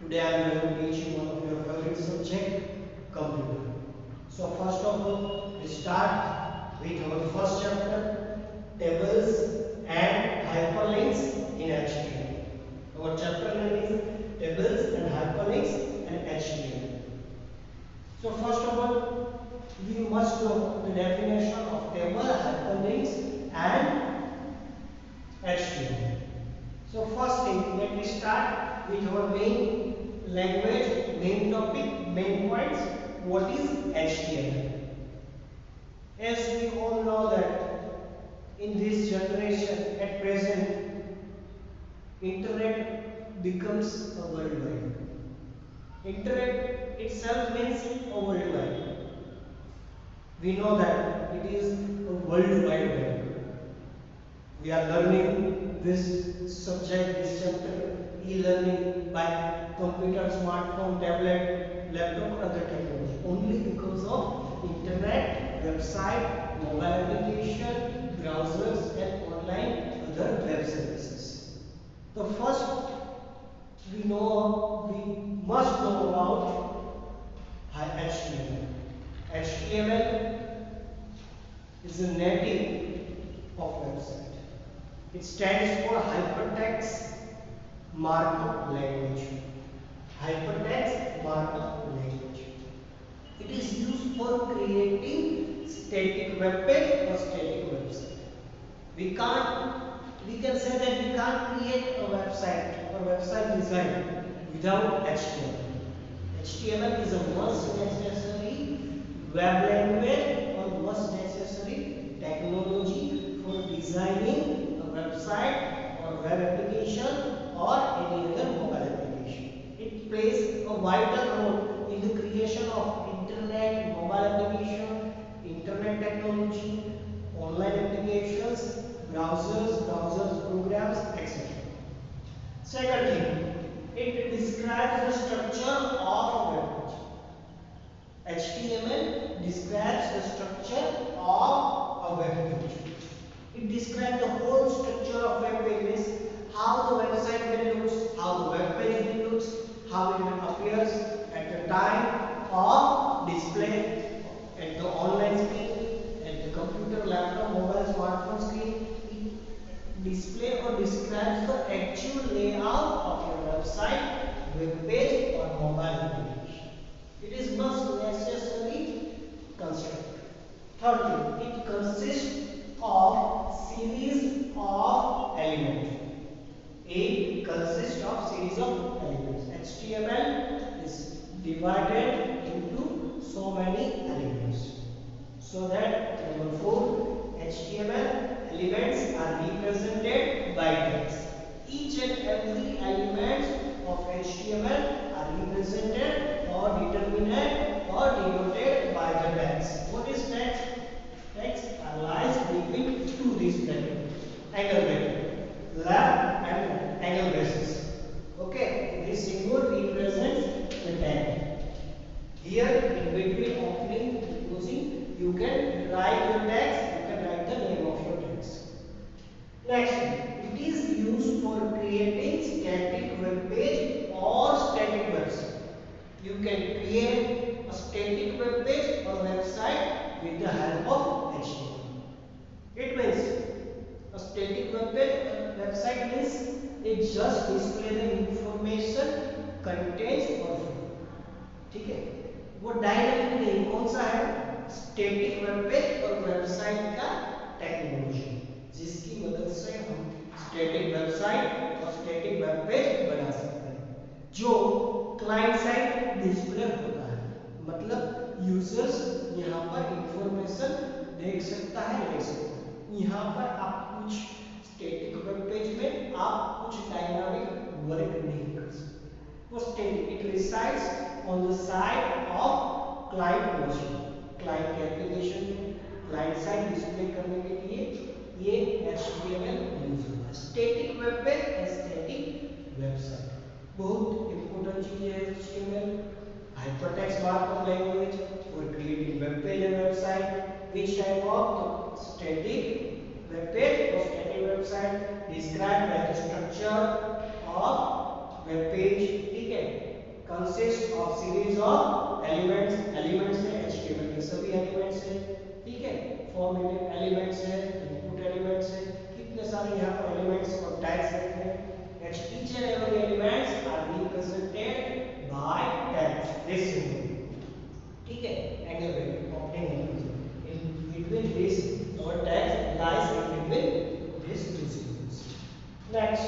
Today I am going to teach you one of your favorite subject, computer. So first of all, we start with our first chapter, tables and hyperlinks in HTML. Our chapter name is tables and hyperlinks in HTML. So first of all, we must know the definition of table, hyperlinks and HTML. So first thing, let me start with our main language, main topic, main points. What is HTML? As we all know that in this generation at present, internet becomes a worldwide. Internet itself means a worldwide. We know that it is a worldwide web. We are learning this subject, this chapter, e-learning by computer, smartphone, tablet, laptop, other technology. Only because of internet, website, mobile application, browsers, and online other web services. The first we must know about HTML. HTML is a native of website. It stands for Hypertext Markup Language. Hypertext Markup Language. It is used for creating static web page or static website. We can say that we can't create a website or website design without HTML. HTML is a must necessary web language or must necessary technology for designing a website or web application or any other mobile application. It plays a vital role in the creation of internet, mobile application, internet technology, online applications, browsers programs, etc. Second thing, it describes the structure of a web page. HTML describes the structure of a web page. It describes the whole structure of web pages, how the website will look, how the web page will look, how it will appears at the time of display at the online screen, at the computer, laptop, mobile, smartphone screen. It display or describes the actual layout of your website, web page or mobile application. It is must necessary construct. Thirdly, it consists of series of elements. It consists of series of elements. HTML is divided into so many elements. So that number 4, HTML elements are represented by tags. Each and every element of HTML are represented or determined or denoted by the tags. What is tags? Tags are lies between two these brackets, angle bracket, left and angle braces. Okay, this symbol represents the tag. Here in between opening and closing, you can write your tags, you can write the name of your tags. Next, it is used for creating static web page or static website. You can create a static web page or website with the help of HTML. It means a static web page or website means it just display the information, contains or ठीक है वो dynamic नहीं कौन सा है static web page और website का technology जिसकी मदद से हम स्टैटिक वेबसाइट और स्टैटिक वेब पेज बना सकते हैं जो क्लाइंट साइड डिस्प्ले होता है मतलब यूजर्स यहाँ पर इंफॉर्मेशन देख सकता है ले सकता है यहाँ पर आप कुछ स्टैटिक वेब पेज में आप कुछ डायनामिक वर्क नहीं कर सकते वो static it resides on the side of client machine. Client के application में client side display करने के लिए ये HTML यूज होता है. Static web page and static website. बहुत important चीज है HTML. Hypertext markup language for creating web page and website. Which type of static web page or static website described by the structure of web page. ठीक है. Consist of series of elements है HTML के सभी elements है, ठीक है, formative elements है, input elements है, कितने सारे यहाँ पर एलिमेंट्स और टैग्स रखे हैं। each and every elements are being constructed by tags, this symbol, ठीक है, angle bracket obtain in between this our tags lies in between these two symbols. Next,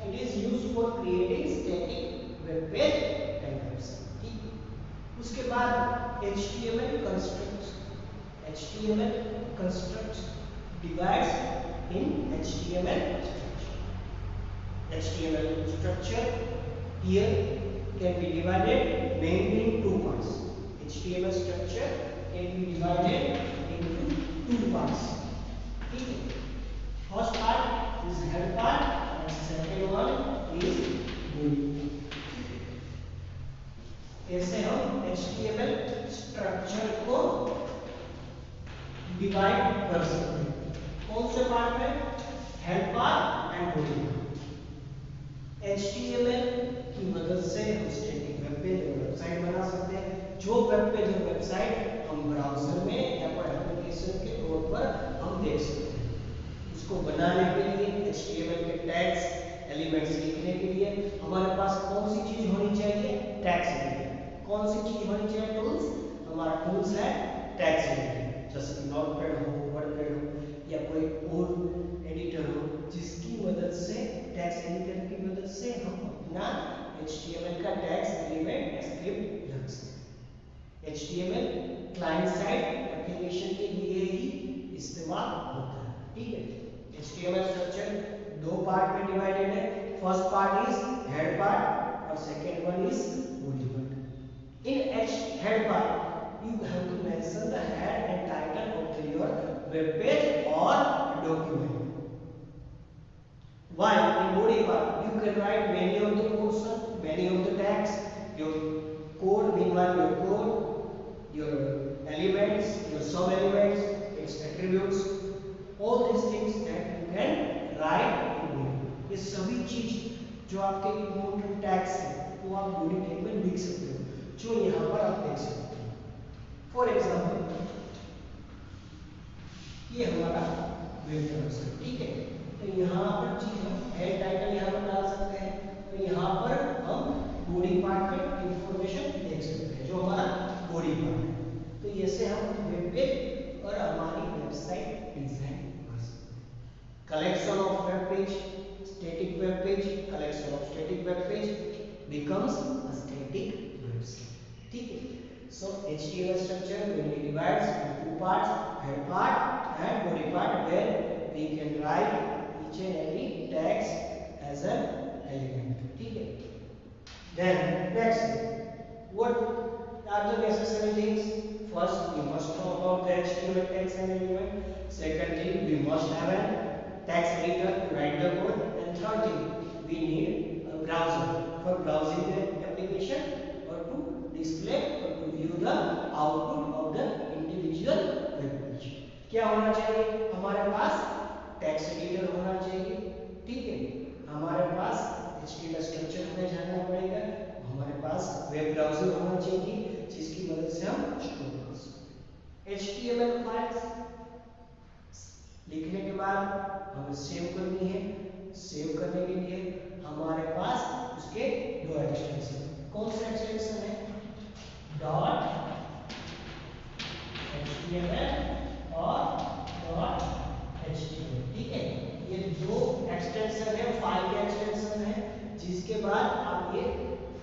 it is used for creating static web page and website, ठीक है। उसके बाद HTML constructs divides in HTML structure here can be divided mainly in two parts. HTML structure can be divided into two parts. ठीक है, first part is head part and second one is body. ऐसे हम HTML structure को divide कर सकते हैं। कौन से पार्ट में? Head part and body part. HTML की मदद से हम स्टैटिक वेब पेज और वेबसाइट बना सकते हैं। जो वेब पेज और वेबसाइट हम ब्राउज़र में या कोई एप्लीकेशन के तौर पर हम देख सकते हैं। उसको बनाने के लिए HTML के टैग्स एलिमेंट्स लिखने के लिए हमारे पास कौन सी चीज होनी चाहिए? Tags element. कौन सी चीज होनी चाहिए? टूल्स। हमारा टूल्स है टैग्स एलिमेंट, जैसे नोटपैड हो, वर्डपैड हो या कोई और एडिटर हो, जिसकी मदद से टैग्स एडिटर की मदद से हम अपना HTML का टैग्स एलिमेंट स्क्रिप्ट लिख सकते हैं। HTML क्लाइंट साइड एप्लीकेशन के लिए ही इस्तेमाल होता है, ठीक है। HTML स्ट्रक्चर दो पार्ट में डिवाइडेड है। First part is head part और second one is body part. In head part you have to mention the head and title of your web page or document. While in body part you can write many of the portion, many of the tags, your code, meanwhile your code, your elements, your sub elements, its attributes, all these things that you can write in body. ये सभी चीज जो आपके important tags हैं वो आप body tag में लिख सकते हो, जो यहाँ पर आप देख सकते हो। फॉर एग्जाम्पल ये हमारा वेब ब्राउज़र, ठीक है, तो यहाँ पर चीज हम हेड टाइटल यहाँ पर डाल सकते हैं, तो यहाँ पर हम बॉडी पार्ट में इंफॉर्मेशन देख सकते हैं जो हमारा बॉडी पार्ट है। तो ऐसे हम वेब पेज और हमारी वेबसाइट डिजाइन कर सकते हैं। Collection of web page, static web page, collection of static web page becomes a static website, ठीक है। So HTML structure mainly divides into two parts, head part and body part, where we can write each and every tags as an element, ठीक है। Then next, what are the necessary things? First, we must know about the HTML tags and element. Secondly, we must have a text editor to write the code, and third thing, we need a browser for browsing the application or to display or to view the output of the individual web page. क्या होना चाहिए? हमारे पास text editor होना चाहिए, ठीक है, हमारे पास HTML structure हमें जानना पड़ेगा, हमारे पास वेब ब्राउज़र होना चाहिए जिसकी मदद से हम स्टोर कर सकते हैं। HTML फाइल्स लिखने के बाद हमें सेव करनी है। सेव करने के लिए हमारे पास उसके दो एक्सटेंशन, कौन सा एक्सटेंशन है? .html और .html, ठीक है। ये दो एक्सटेंशन है, फाइल के एक्सटेंशन है, जिसके बाद आप ये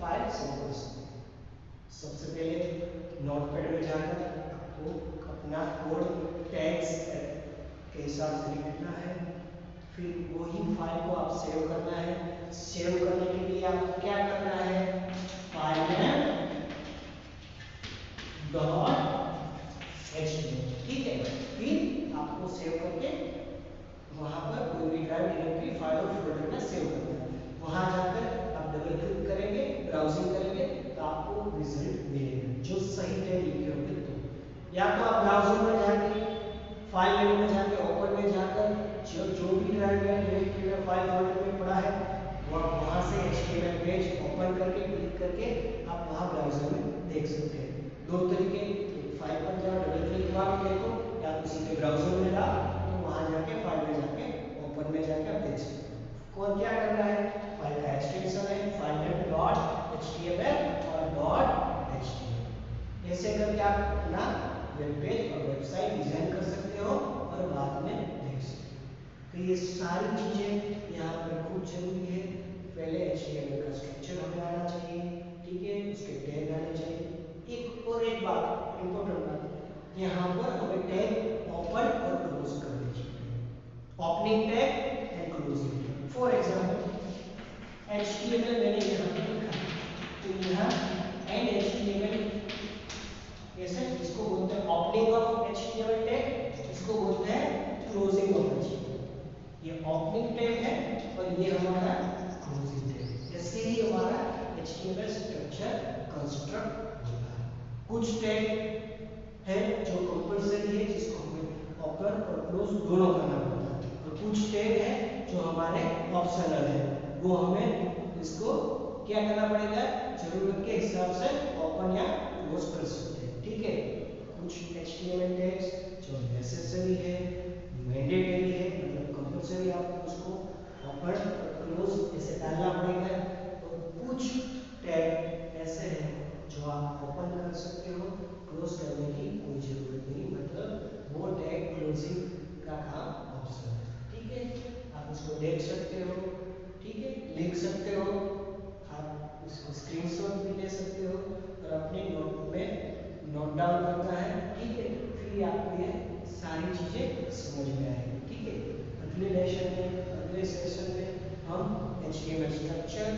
फाइल सेव कर सकते हैं। सबसे पहले नोटपैड में जाकर आपको अपना कोड टैग्स के हिसाब से लिखना है, फिर वही फाइल को आप सेव करना है। सेव करने के लिए आपको क्या करना है? फाइल नेम .html, ठीक है, फिर आपको सेव करके वहां पर कोई भी ड्राइव डायरेक्टरी फाइल और फोल्डर में सेव करना है। वहां जाकर आप डबल क्लिक करेंगे, ब्राउजिंग करेंगे तो आपको रिजल्ट मिलेगा जो सही टैग लिखे होंगे। तो या तो आप ब्राउजर में जाके फाइल मेनू में जाके ओपन में जाकर जो भी ड्राइव या डायरेक्टरी में फाइल फोल्डर में पड़ा है वहां से HTML पेज ओपन करके क्लिक करके आप वहाँ ब्राउजर में देख सकते हैं। दो तरीके, फाइल पर जाओ, डबल क्लिक मारो देखो, या तो सीधे ब्राउजर में जाओ तो वहाँ जाके फाइल में जाके ओपन में जाके आप देख सकते हो। कौन क्या कर रहा है, फाइल का एक्सटेंशन है फाइल डॉट एचटीएमएल और डॉट एचटीएमएल। ऐसे करके आप अपना वेब पेज और वेबसाइट डिजाइन कर सकते हो और बाद में देख सकते हो। तो ये सारी चीजें यहाँ पर खूब जरूरी है। पहले एचटीएमएल का स्ट्रक्चर हमें आना चाहिए, ठीक है, उसके टैग आने चाहिए। एक बात इंपॉर्टेंट बात, यहाँ पर हमें टैग ओपन और क्लोज करने चाहिए, opening tag and closing tag. For example HTML मैंने यहाँ पर लिखा, तो यहाँ एंड एचटीएमएल ऐसे इसको बोलते हैं ओपनिंग ऑफ एचटीएमएल टैग, इसको बोलते हैं क्लोजिंग ऑफ एचटीएमएल। ये ओपनिंग टैग है और ये हमारा क्लोजिंग टैग है। ऐसे ही हमारा एचटीएमएल स्ट्रक्चर कंस्ट्रक्ट होता है। कुछ टैग है जो कंपल्सरी है, जिसको हमें ओपन और क्लोज दोनों करना पड़ता है, और कुछ टैग है जो हमारे ऑप्शनल है, वो हमें इसको क्या करना पड़ेगा, जरूरत के हिसाब से ओपन या क्लोज कर सकते हैं, ठीक है। कुछ एचटीएमएल टैग्स जो नेसेसरी है, मैंडेटरी है, मतलब कंपल्सरी आपको उसको ओपन और क्लोज ऐसे डालना पड़ेगा, और कुछ टैग ऐसे हैं जो आप ओपन कर सकते हो, क्लोज करने की कोई जरूरत नहीं, मतलब वो टैग क्लोजिंग का काम ऑप्शन है, ठीक है। आप उसको देख सकते हो, ठीक है, लिख सकते हो, आप उसको स्क्रीनशॉट भी ले सकते हो और अपने नोट में नोट डाउन करना है, ठीक है। फिर आपको ये सारी चीजें समझ में आएगी, ठीक है। अगले लेसन में, अगले सेशन में हम एचटीएमएल स्ट्रक्चर